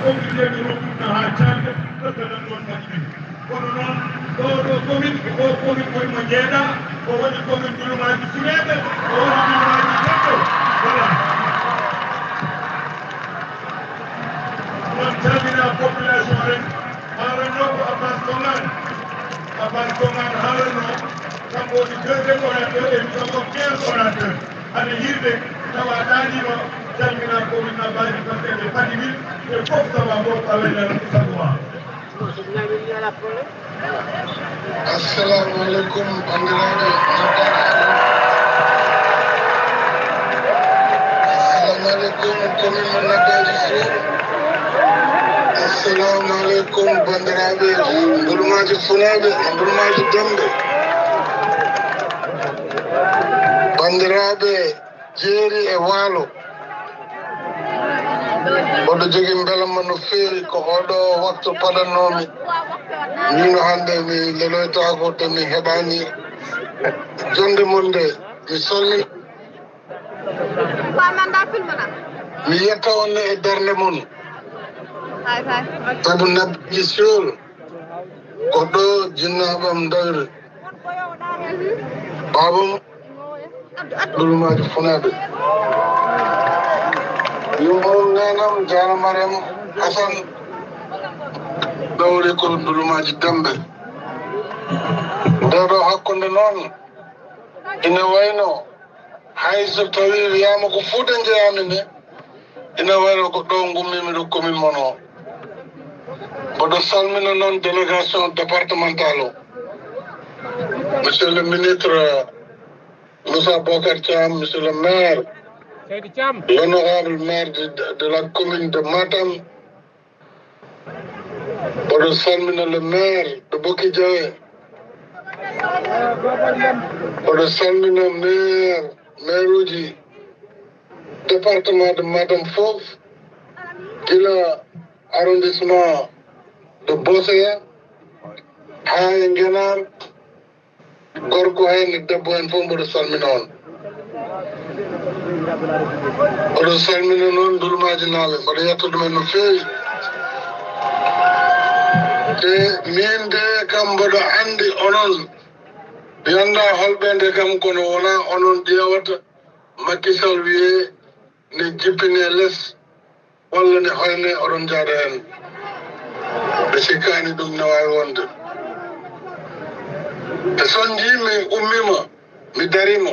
comité de recrutement ha calde ɗoɗɗoɗon ɗon moƴƴini kono noon ɗo commune ko commune koyemo jeeɗa o woni commune Ndouloumaji Suleɓe o woni Ndouloumaji Teddo voilà noon calmina population ren haaranno ko Abbas Kongan haaranno kamɓe woni deuxiéme orateur e mi sogo 15 orateur aɗa yirde tawa ɗaɗino calmina commune Abaji Pasque e Fadi Wil e fof tawa goto awelan sagoa assalamu aleykum bandiraɓe assalamu aleykum commune mo Nabadji Sow assalamu aleykum bandiraɓe Ndouloumaji Funaɓe e Ndouloumaji Dembe bandiraɓe jeeri e waalo oɗo jogii mbelama no feewi ko oɗo waktu paɗannomi mino hannde mi leloytaako to mi heɓani jonde mon nde mi salmini mi yetta on e bernde mon sabu Nabadji Sow ko ɗo jinnaɓam dawri babam Ndouloumaji Funaɓe yumon nenam Diana Mariam Assane dawri ko Ndouloumaji Dembe nde ɗo hakkunde noon ina wayno hay so tawi wiyama ko Fouta jeeyami nde ina wayno ko ɗo gummimi ɗo commune mon o mboɗo salmina noon délégation départemental o monsieur le ministre Moussa Bocar Thiam, monsieur le maire, l'honorable maire de la commune de Matam, Bodo Salmina le maire de Bokidjawe, Bodo Salmina maire du département de Matam Fof, Gila arrondissement de Bossaya, Haye Ngenar, gorko hen debbo en fof mboɗo salmina on oɗo salmina noon Ndouloumaji naaɓe mboɗo yetta ɗumen no feewi te min de kam mboɗo andi onon mi anda holɓe nde kam kono wona onon ƴewata Macky Sall wiye ne jippine less walla ne hoyne oɗon jaaɗa hen ɓe sikkani ɗum ne wawi wonde e son jimi ummima mi darima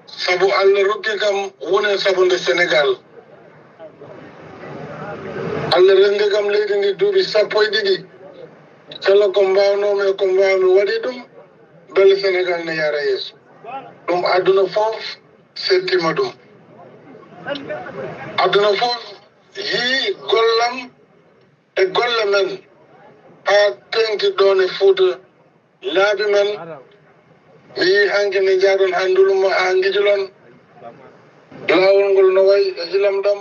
sabu Allah rokki kam woni sabu nde Sénégal Allah rengi kam leydi ndi duuɓi 12 kala ko mbawnomi e ko mbawmi waɗi ɗum belle Sénégal ne yara yeeso ɗum aduna fof settima ɗum aduna fof yii gollam e golle men ha tengti ɗon e Fouta laabi men mi yii hanke ne jaaɗon ha Ndoulouma ha Guijulon laawol ngol no wayi e ilam ɗam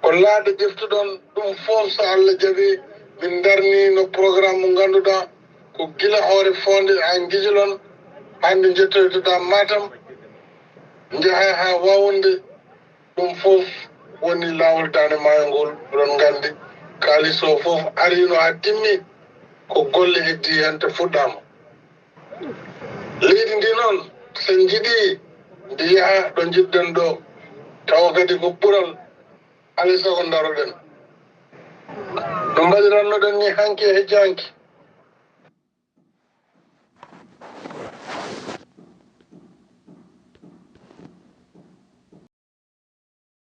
ko laaɗe ƴeftuɗon ɗum fof so Allah jaɓi min darni no programme mo ngannduɗaa ko gila hoore fonde ha Guijulon hande jettoytoɗa Matam jaha ha Wawnde ɗum fof woni laawol Dande Maayo ngol oɗon nganndi kaalis o fof arino ha timmi ko golle heddi hen te fuɗɗama leydi ndi noon sen jiɗi ndi yaha ɗo jiɗɗen ɗo tawa kadi ko ɓural alay sago daroɗen no mbaɗirannoɗen ni hanki e hejjanki